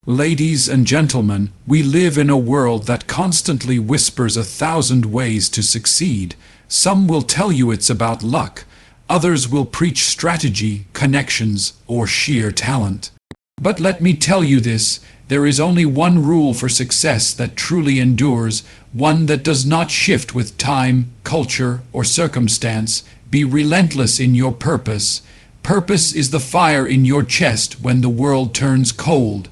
Ladies and gentlemen, we live in a world that constantly whispers 1,000 ways to succeed. Some will tell you it's about luck, others will preach strategy, connections, or sheer talent. But let me tell you this, there is only one rule for success that truly endures, one that does not shift with time, culture, or circumstance. Be relentless in your purpose. Purpose is the fire in your chest when the world turns cold.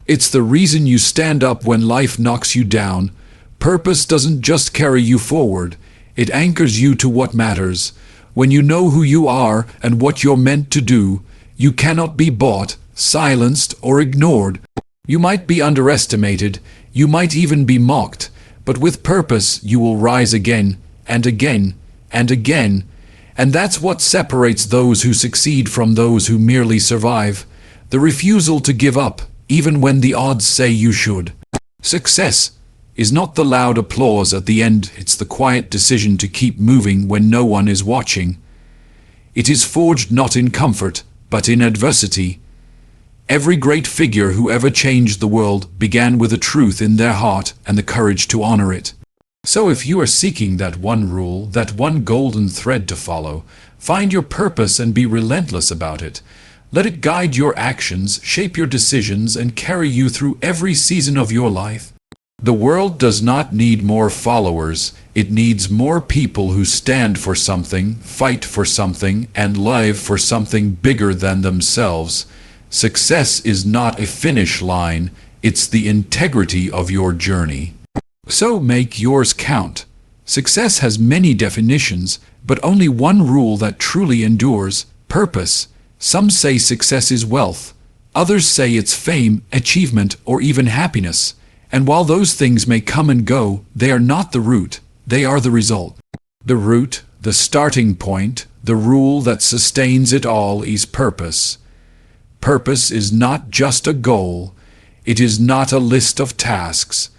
It's the reason you stand up when life knocks you down. Purpose doesn't just carry you forward, it anchors you to what matters. When you know who you are and what you're meant to do, you cannot be bought, silenced, or ignored. You might be underestimated, you might even be mocked, but with purpose you will rise again, and again, and again. And that's what separates those who succeed from those who merely survive. The refusal to give up, even when the odds say you should. Success is not the loud applause at the end, it's the quiet decision to keep moving when no one is watching. It is forged not in comfort, but in adversity. Every great figure who ever changed the world began with a truth in their heart and the courage to honor it. So if you are seeking that one rule, that one golden thread to follow, find your purpose and be relentless about it. Let it guide your actions, shape your decisions, and carry you through every season of your life. The world does not need more followers, it needs more people who stand for something, fight for something, and live for something bigger than themselves. Success is not a finish line, it's the integrity of your journey. So make yours count. Success has many definitions, but only one rule that truly endures: purpose. Some say success is wealth, others say it's fame, achievement, or even happiness. And while those things may come and go, they are not the root, they are the result. The root, the starting point, the rule that sustains it all is purpose. Purpose is not just a goal, it is not a list of tasks.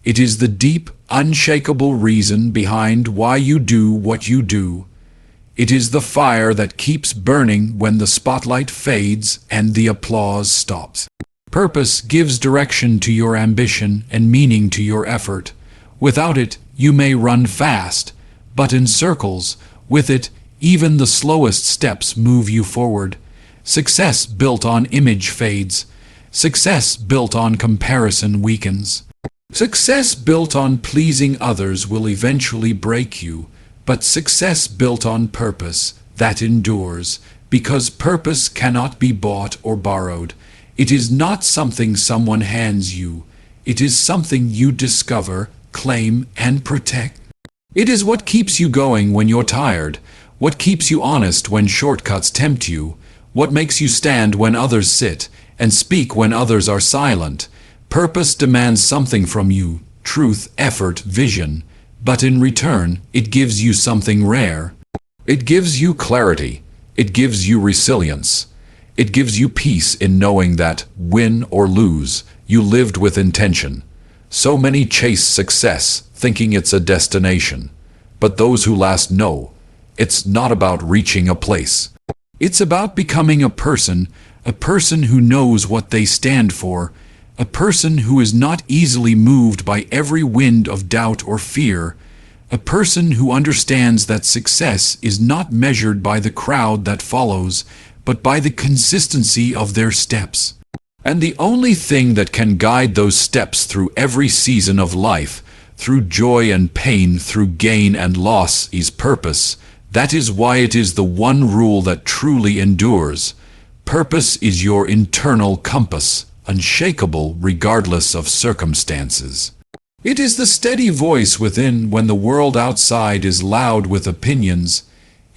It is the deep, unshakable reason behind why you do what you do. It is the fire that keeps burning when the spotlight fades and the applause stops. Purpose gives direction to your ambition and meaning to your effort. Without it, you may run fast, but in circles. With it, even the slowest steps move you forward. Success built on image fades. Success built on comparison weakens. Success built on pleasing others will eventually break you. But success built on purpose, that endures, because purpose cannot be bought or borrowed. It is not something someone hands you. It is something you discover, claim, and protect. It is what keeps you going when you're tired, what keeps you honest when shortcuts tempt you, what makes you stand when others sit, and speak when others are silent. Purpose demands something from you: truth, effort, vision. But in return, it gives you something rare. It gives you clarity. It gives you resilience. It gives you peace in knowing that, win or lose, you lived with intention. So many chase success, thinking it's a destination. But those who last know, it's not about reaching a place. It's about becoming a person who knows what they stand for, a person who is not easily moved by every wind of doubt or fear, a person who understands that success is not measured by the crowd that follows, but by the consistency of their steps. And the only thing that can guide those steps through every season of life, through joy and pain, through gain and loss, is purpose. That is why it is the one rule that truly endures. Purpose is your internal compass, unshakable regardless of circumstances. It is the steady voice within when the world outside is loud with opinions.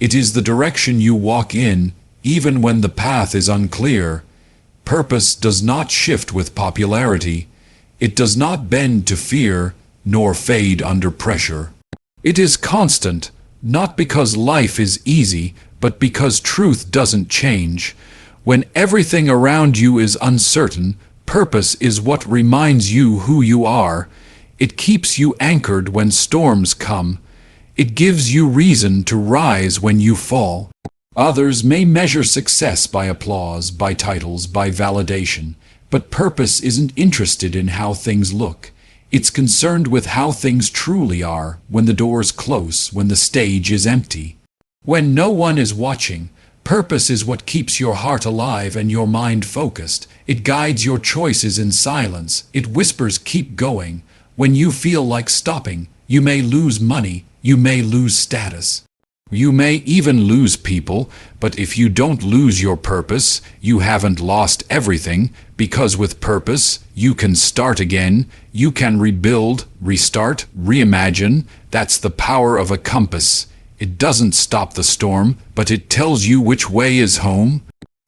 It is the direction you walk in, even when the path is unclear. Purpose does not shift with popularity. It does not bend to fear, nor fade under pressure. It is constant, not because life is easy, but because truth doesn't change. When everything around you is uncertain, purpose is what reminds you who you are. It keeps you anchored when storms come. It gives you reason to rise when you fall. Others may measure success by applause, by titles, by validation. But purpose isn't interested in how things look. It's concerned with how things truly are when the doors close, when the stage is empty. When no one is watching, purpose is what keeps your heart alive and your mind focused. It guides your choices in silence. It whispers, keep going. When you feel like stopping, you may lose money, you may lose status. You may even lose people, but if you don't lose your purpose, you haven't lost everything, because with purpose, you can start again, you can rebuild, restart, reimagine. That's the power of a compass. It doesn't stop the storm, but it tells you which way is home.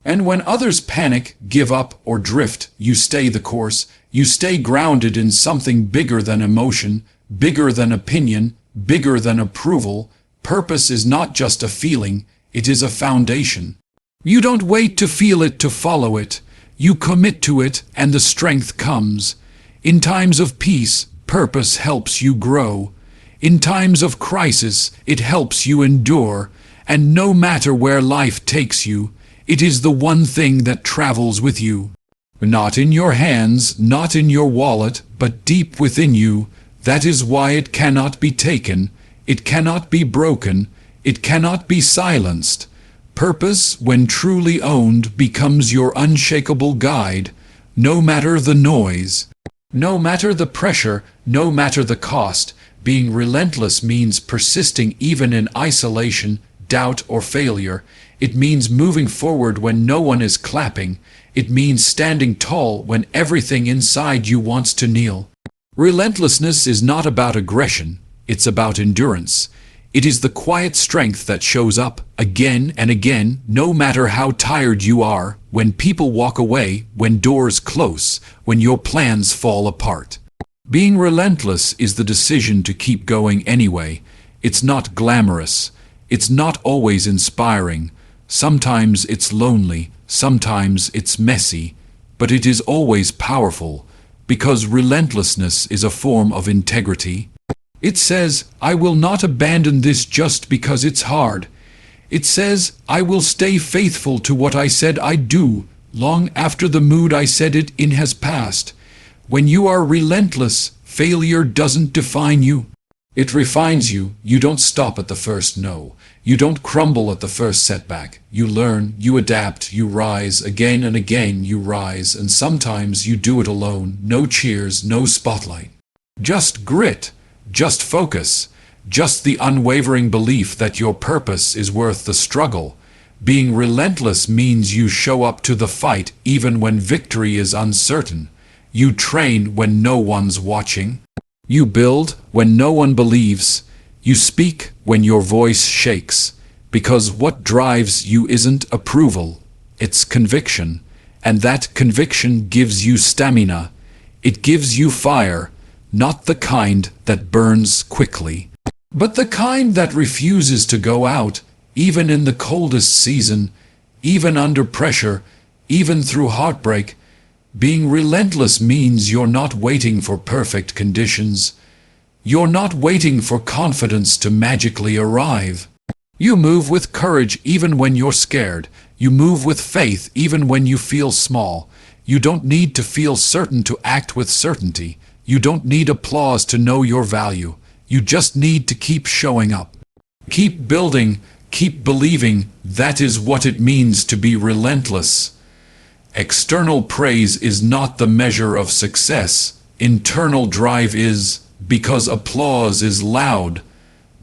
And when others panic, give up, or drift, you stay the course. You stay grounded in something bigger than emotion, bigger than opinion, bigger than approval. Purpose is not just a feeling, it is a foundation. You don't wait to feel it to follow it. You commit to it, and the strength comes. In times of peace, purpose helps you grow. In times of crisis, it helps you endure. And no matter where life takes you, it is the one thing that travels with you. Not in your hands, not in your wallet, but deep within you. That is why it cannot be taken. It cannot be broken. It cannot be silenced. Purpose, when truly owned, becomes your unshakable guide, no matter the noise, no matter the pressure, no matter the cost. Being relentless means persisting even in isolation, doubt, or failure. It means moving forward when no one is clapping. It means standing tall when everything inside you wants to kneel. Relentlessness is not about aggression. It's about endurance. It is the quiet strength that shows up again and again, no matter how tired you are, when people walk away, when doors close, when your plans fall apart. Being relentless is the decision to keep going anyway. It's not glamorous. It's not always inspiring. Sometimes it's lonely. Sometimes it's messy. But it is always powerful, because relentlessness is a form of integrity. It says, I will not abandon this just because it's hard. It says, I will stay faithful to what I said I'd do, long after the mood I said it in has passed. When you are relentless, failure doesn't define you. It refines you. You don't stop at the first no. You don't crumble at the first setback. You learn, you adapt, you rise. Again and again you rise, and sometimes you do it alone. No cheers, no spotlight. Just grit. Just focus, just the unwavering belief that your purpose is worth the struggle. Being relentless means you show up to the fight even when victory is uncertain. You train when no one's watching. You build when no one believes. You speak when your voice shakes. Because what drives you isn't approval, it's conviction. And that conviction gives you stamina. It gives you fire. Not the kind that burns quickly, but the kind that refuses to go out, even in the coldest season, even under pressure, even through heartbreak. Being relentless means you're not waiting for perfect conditions. You're not waiting for confidence to magically arrive. You move with courage even when you're scared. You move with faith even when you feel small. You don't need to feel certain to act with certainty. You don't need applause to know your value. You just need to keep showing up. Keep building, keep believing. That is what it means to be relentless. External praise is not the measure of success. Internal drive is, because applause is loud,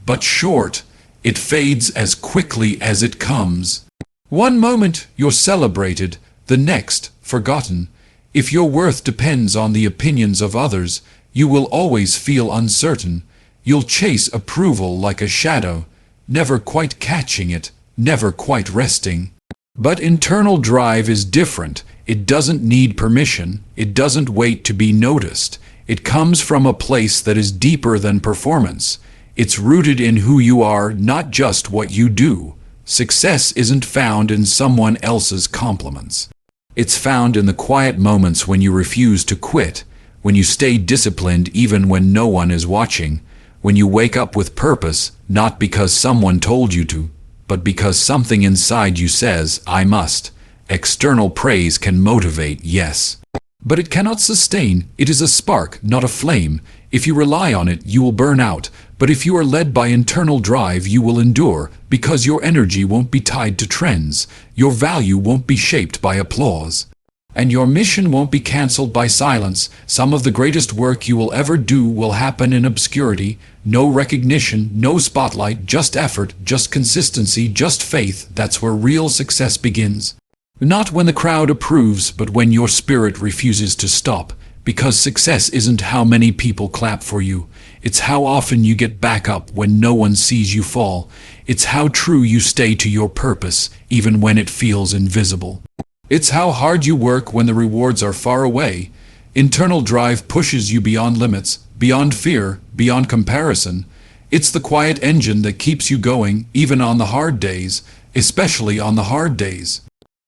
but short. It fades as quickly as it comes. One moment you're celebrated, the next forgotten. If your worth depends on the opinions of others, you will always feel uncertain. You'll chase approval like a shadow, never quite catching it, never quite resting. But internal drive is different. It doesn't need permission. It doesn't wait to be noticed. It comes from a place that is deeper than performance. It's rooted in who you are, not just what you do. Success isn't found in someone else's compliments. It's found in the quiet moments when you refuse to quit, when you stay disciplined even when no one is watching, when you wake up with purpose, not because someone told you to, but because something inside you says, I must. External praise can motivate, yes. But it cannot sustain. It is a spark, not a flame. If you rely on it, you will burn out. But if you are led by internal drive, you will endure, because your energy won't be tied to trends. Your value won't be shaped by applause. And your mission won't be cancelled by silence. Some of the greatest work you will ever do will happen in obscurity. No recognition, no spotlight, just effort, just consistency, just faith. That's where real success begins. Not when the crowd approves, but when your spirit refuses to stop. Because success isn't how many people clap for you. It's how often you get back up when no one sees you fall. It's how true you stay to your purpose, even when it feels invisible. It's how hard you work when the rewards are far away. Internal drive pushes you beyond limits, beyond fear, beyond comparison. It's the quiet engine that keeps you going, even on the hard days, especially on the hard days.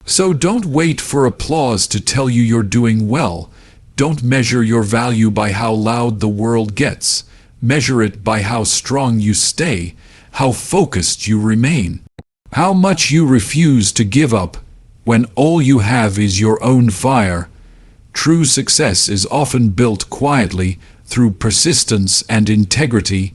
So don't wait for applause to tell you you're doing well. Don't measure your value by how loud the world gets. Measure it by how strong you stay, how focused you remain, how much you refuse to give up when all you have is your own fire. True success is often built quietly through persistence and integrity.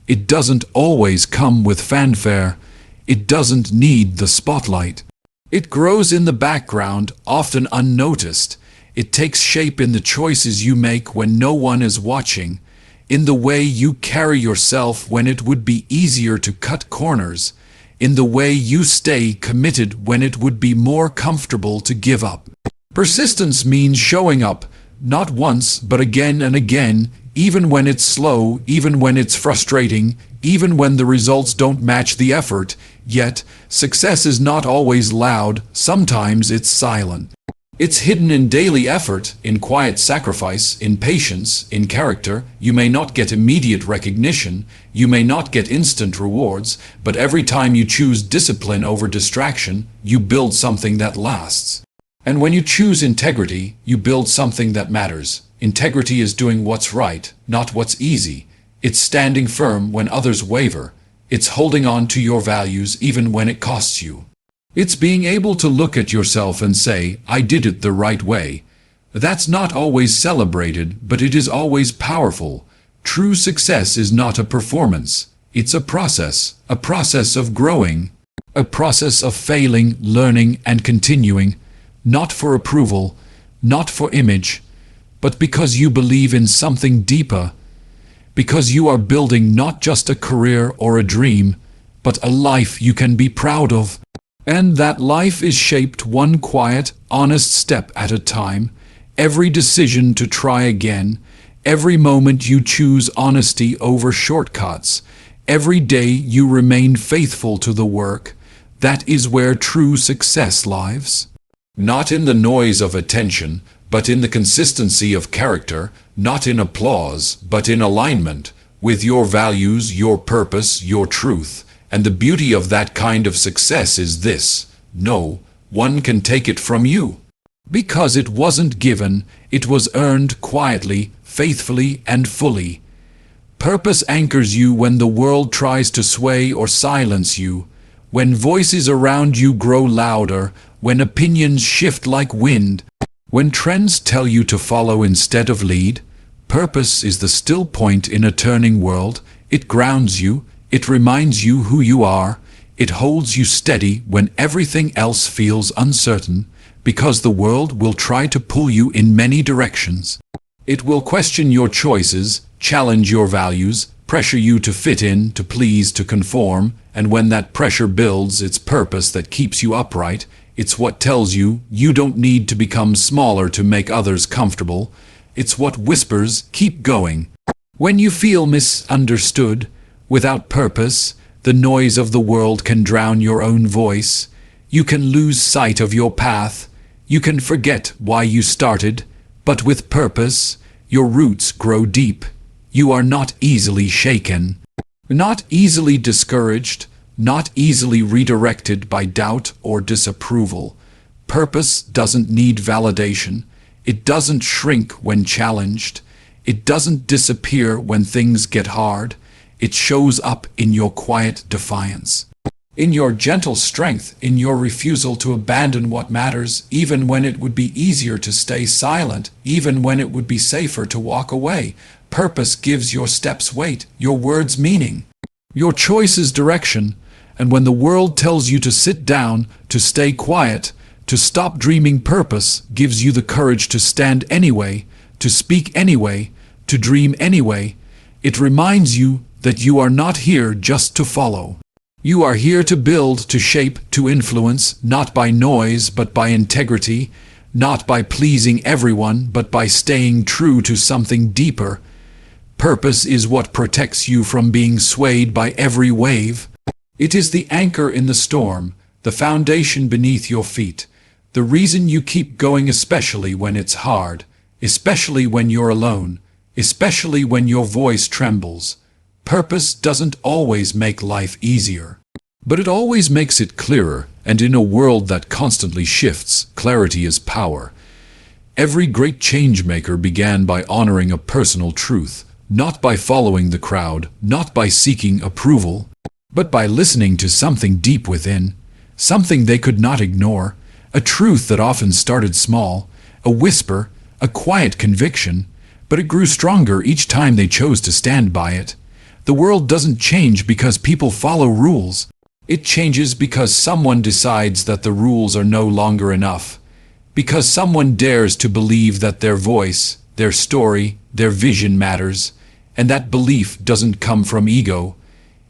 It doesn't always come with fanfare. It doesn't need the spotlight. It grows in the background, often unnoticed. It takes shape in the choices you make when no one is watching, in the way you carry yourself when it would be easier to cut corners, in the way you stay committed when it would be more comfortable to give up. Persistence means showing up, not once, but again and again, even when it's slow, even when it's frustrating, even when the results don't match the effort. Yet, success is not always loud, sometimes it's silent. It's hidden in daily effort, in quiet sacrifice, in patience, in character. You may not get immediate recognition, you may not get instant rewards, but every time you choose discipline over distraction, you build something that lasts. And when you choose integrity, you build something that matters. Integrity is doing what's right, not what's easy. It's standing firm when others waver. It's holding on to your values even when it costs you. It's being able to look at yourself and say, I did it the right way. That's not always celebrated, but it is always powerful. True success is not a performance. It's a process of growing, a process of failing, learning, and continuing, not for approval, not for image, but because you believe in something deeper, because you are building not just a career or a dream, but a life you can be proud of. And that life is shaped one quiet, honest step at a time. Every decision to try again, every moment you choose honesty over shortcuts, every day you remain faithful to the work, that is where true success lies. Not in the noise of attention, but in the consistency of character, not in applause, but in alignment with your values, your purpose, your truth. And the beauty of that kind of success is this: no one can take it from you. Because it wasn't given, it was earned quietly, faithfully, and fully. Purpose anchors you when the world tries to sway or silence you, when voices around you grow louder, when opinions shift like wind, when trends tell you to follow instead of lead. Purpose is the still point in a turning world. It grounds you. It reminds you who you are. It holds you steady when everything else feels uncertain, because the world will try to pull you in many directions. It will question your choices, challenge your values, pressure you to fit in, to please, to conform, and when that pressure builds, it's purpose that keeps you upright. It's what tells you you don't need to become smaller to make others comfortable. It's what whispers, keep going. When you feel misunderstood, without purpose, the noise of the world can drown your own voice. You can lose sight of your path. You can forget why you started. But with purpose, your roots grow deep. You are not easily shaken, not easily discouraged, not easily redirected by doubt or disapproval. Purpose doesn't need validation. It doesn't shrink when challenged. It doesn't disappear when things get hard. It shows up in your quiet defiance. in your gentle strength, in your refusal to abandon what matters, even when it would be easier to stay silent, even when it would be safer to walk away. Purpose gives your steps weight, your words meaning, your choices direction, and when the world tells you to sit down, to stay quiet, to stop dreaming, purpose gives you the courage to stand anyway, to speak anyway, to dream anyway. It reminds you that you are not here just to follow. You are here to build, to shape, to influence, not by noise but by integrity, not by pleasing everyone but by staying true to something deeper. Purpose is what protects you from being swayed by every wave. It is the anchor in the storm, the foundation beneath your feet, the reason you keep going, especially when it's hard, especially when you're alone, especially when your voice trembles. Purpose doesn't always make life easier, but it always makes it clearer, and in a world that constantly shifts, clarity is power. Every great change-maker began by honoring a personal truth, not by following the crowd, not by seeking approval, but by listening to something deep within, something they could not ignore, a truth that often started small, a whisper, a quiet conviction, but it grew stronger each time they chose to stand by it. The world doesn't change because people follow rules. It changes because someone decides that the rules are no longer enough, because someone dares to believe that their voice, their story, their vision matters, and that belief doesn't come from ego.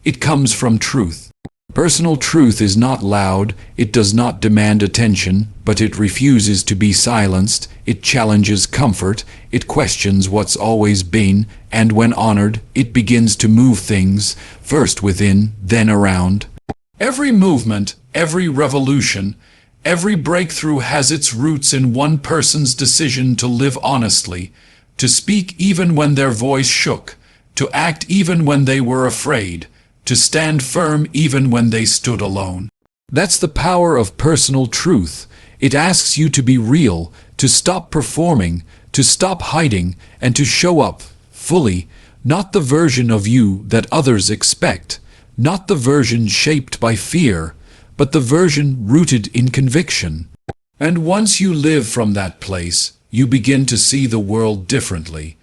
It comes from truth. Personal truth is not loud, it does not demand attention, but it refuses to be silenced, it challenges comfort, it questions what's always been, and when honored, it begins to move things, first within, then around. Every movement, every revolution, every breakthrough has its roots in one person's decision to live honestly, to speak even when their voice shook, to act even when they were afraid, to stand firm even when they stood alone. That's the power of personal truth. It asks you to be real, to stop performing, to stop hiding, and to show up fully, not the version of you that others expect, not the version shaped by fear, but the version rooted in conviction. And once you live from that place, you begin to see the world differently.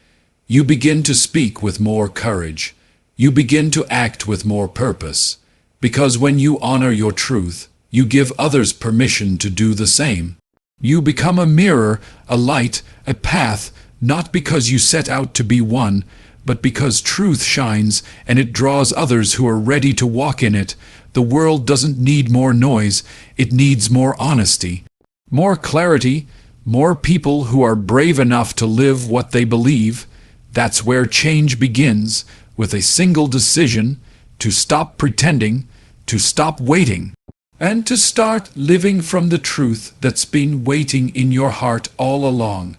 You begin to speak with more courage. You begin to act with more purpose, because when you honor your truth, you give others permission to do the same. You become a mirror, a light, a path, not because you set out to be one, but because truth shines and it draws others who are ready to walk in it. The world doesn't need more noise, it needs more honesty, more clarity, more people who are brave enough to live what they believe. That's where change begins, with a single decision to stop pretending, to stop waiting, and to start living from the truth that's been waiting in your heart all along.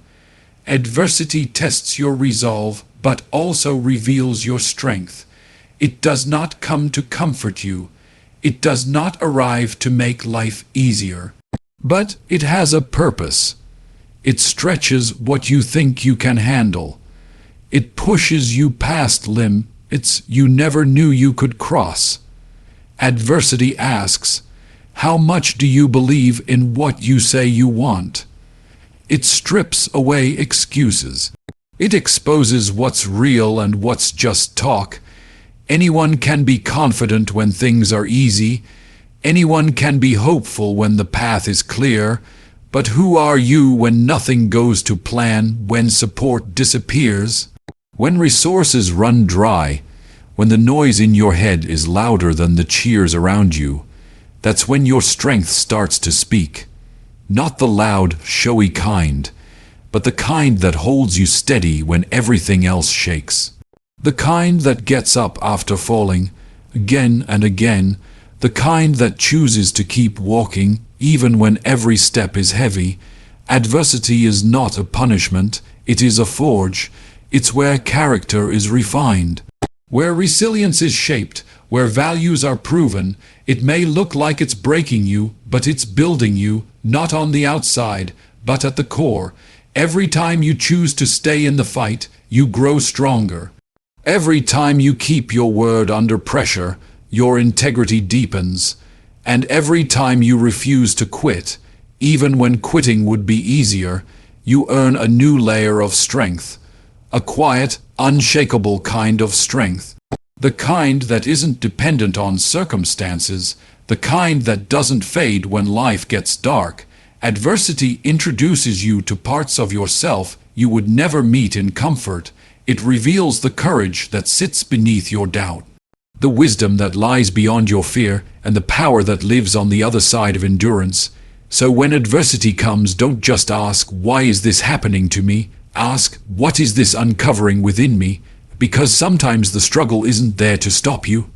Adversity tests your resolve, but also reveals your strength. It does not come to comfort you. It does not arrive to make life easier. But it has a purpose. It stretches what you think you can handle. It pushes you past limits you never knew you could cross. Adversity asks, how much do you believe in what you say you want? It strips away excuses. It exposes what's real and what's just talk. Anyone can be confident when things are easy. Anyone can be hopeful when the path is clear. But who are you when nothing goes to plan, when support disappears? When resources run dry, when the noise in your head is louder than the cheers around you, that's when your strength starts to speak. Not the loud, showy kind, but the kind that holds you steady when everything else shakes. The kind that gets up after falling, again and again, the kind that chooses to keep walking even when every step is heavy. Adversity is not a punishment, it is a forge. It's where character is refined, where resilience is shaped, where values are proven. It may look like it's breaking you, but it's building you, not on the outside, but at the core. Every time you choose to stay in the fight, you grow stronger. Every time you keep your word under pressure, your integrity deepens. And every time you refuse to quit, even when quitting would be easier, you earn a new layer of strength. A quiet, unshakable kind of strength. The kind that isn't dependent on circumstances, the kind that doesn't fade when life gets dark. Adversity introduces you to parts of yourself you would never meet in comfort. It reveals the courage that sits beneath your doubt, the wisdom that lies beyond your fear, and the power that lives on the other side of endurance. So when adversity comes, don't just ask, "Why is this happening to me?" Ask, "What is this uncovering within me?" Because sometimes the struggle isn't there to stop you.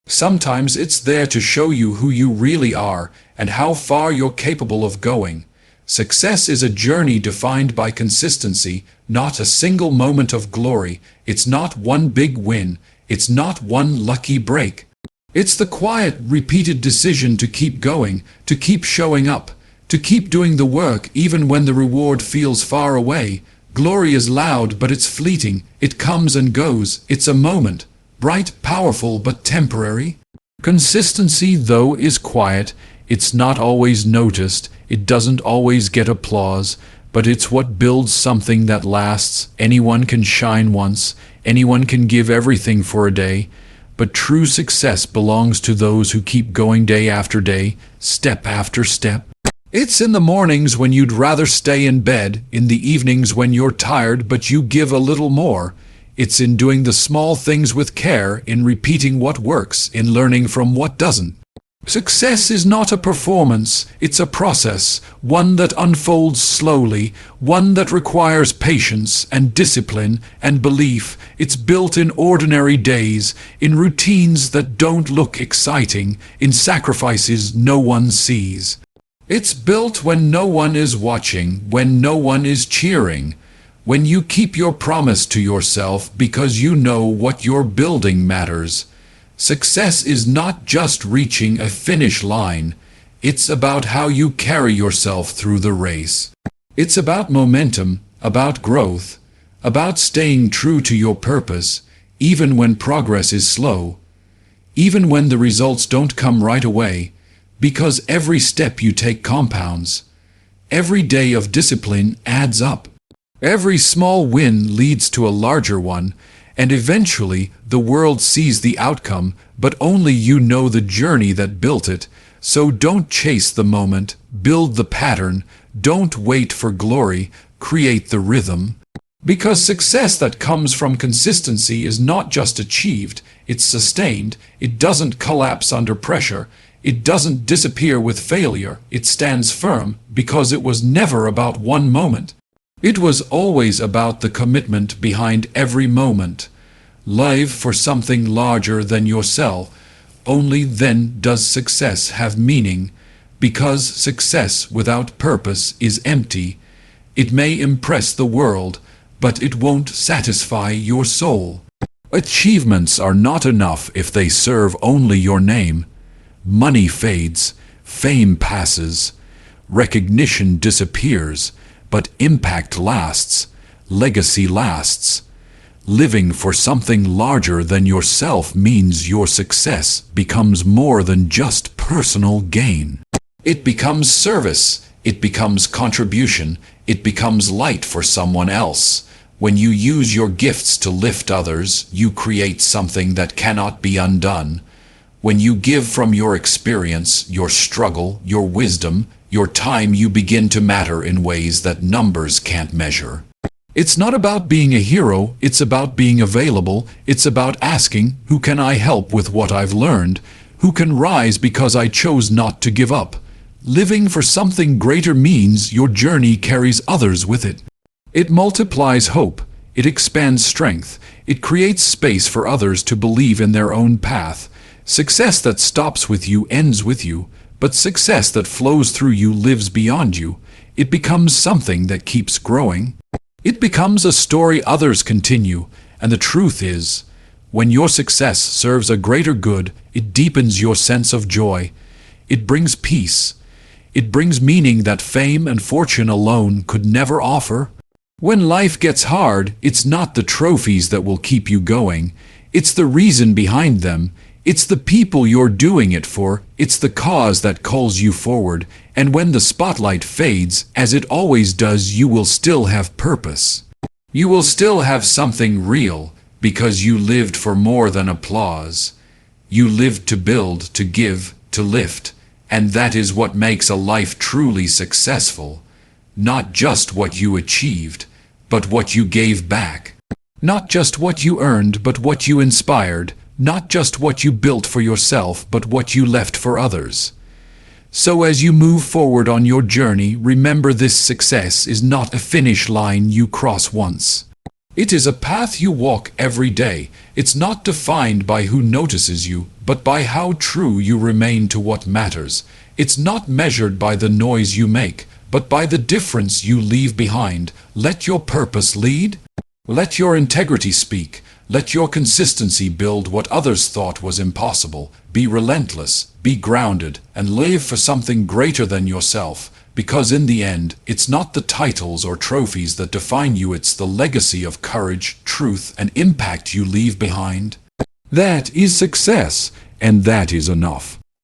Sometimes it's there to show you who you really are and how far you're capable of going. Success is a journey defined by consistency, not a single moment of glory. It's not one big win. It's not one lucky break. It's the quiet, repeated decision to keep going, to keep showing up, to keep doing the work even when the reward feels far away. Glory is loud, but it's fleeting. It comes and goes. It's a moment, bright, powerful, but temporary. Consistency, though, is quiet. It's not always noticed. It doesn't always get applause, but it's what builds something that lasts. Anyone can shine once. Anyone can give everything for a day. But true success belongs to those who keep going day after day, step after step. It's in the mornings when you'd rather stay in bed, in the evenings when you're tired but you give a little more. It's in doing the small things with care, in repeating what works, in learning from what doesn't. Success is not a performance, it's a process, one that unfolds slowly, one that requires patience and discipline and belief. It's built in ordinary days, in routines that don't look exciting, in sacrifices no one sees. It's built when no one is watching, when no one is cheering, when you keep your promise to yourself because you know what you're building matters. Success is not just reaching a finish line, it's about how you carry yourself through the race. It's about momentum, about growth, about staying true to your purpose, even when progress is slow, even when the results don't come right away. Because every step you take compounds. Every day of discipline adds up. Every small win leads to a larger one, and eventually the world sees the outcome, but only you know the journey that built it. So don't chase the moment, build the pattern. Don't wait for glory, create the rhythm. Because success that comes from consistency is not just achieved, it's sustained. It doesn't collapse under pressure. It doesn't disappear with failure. It stands firm because it was never about one moment. It was always about the commitment behind every moment. Live for something larger than yourself. Only then does success have meaning, because success without purpose is empty. It may impress the world, but it won't satisfy your soul. Achievements are not enough if they serve only your name. Money fades, fame passes, recognition disappears, but impact lasts, legacy lasts. Living for something larger than yourself means your success becomes more than just personal gain. It becomes service, it becomes contribution, it becomes light for someone else. When you use your gifts to lift others, you create something that cannot be undone. When you give from your experience, your struggle, your wisdom, your time, you begin to matter in ways that numbers can't measure. It's not about being a hero, it's about being available. It's about asking, who can I help with what I've learned? Who can rise because I chose not to give up? Living for something greater means your journey carries others with it. It multiplies hope, it expands strength, it creates space for others to believe in their own path. Success that stops with you ends with you, but success that flows through you lives beyond you. It becomes something that keeps growing. It becomes a story others continue, and the truth is, when your success serves a greater good, it deepens your sense of joy. It brings peace. It brings meaning that fame and fortune alone could never offer. When life gets hard, it's not the trophies that will keep you going. It's the reason behind them. It's the people you're doing it for, it's the cause that calls you forward, and when the spotlight fades, as it always does, you will still have purpose. You will still have something real, because you lived for more than applause. You lived to build, to give, to lift, and that is what makes a life truly successful. Not just what you achieved, but what you gave back. Not just what you earned, but what you inspired. Not just what you built for yourself, but what you left for others. So as you move forward on your journey, remember this: success is not a finish line you cross once. It is a path you walk every day. It's not defined by who notices you, but by how true you remain to what matters. It's not measured by the noise you make, but by the difference you leave behind. Let your purpose lead. Let your integrity speak. Let your consistency build what others thought was impossible. Be relentless, be grounded, and live for something greater than yourself. Because in the end, it's not the titles or trophies that define you, it's the legacy of courage, truth, and impact you leave behind. That is success, and that is enough.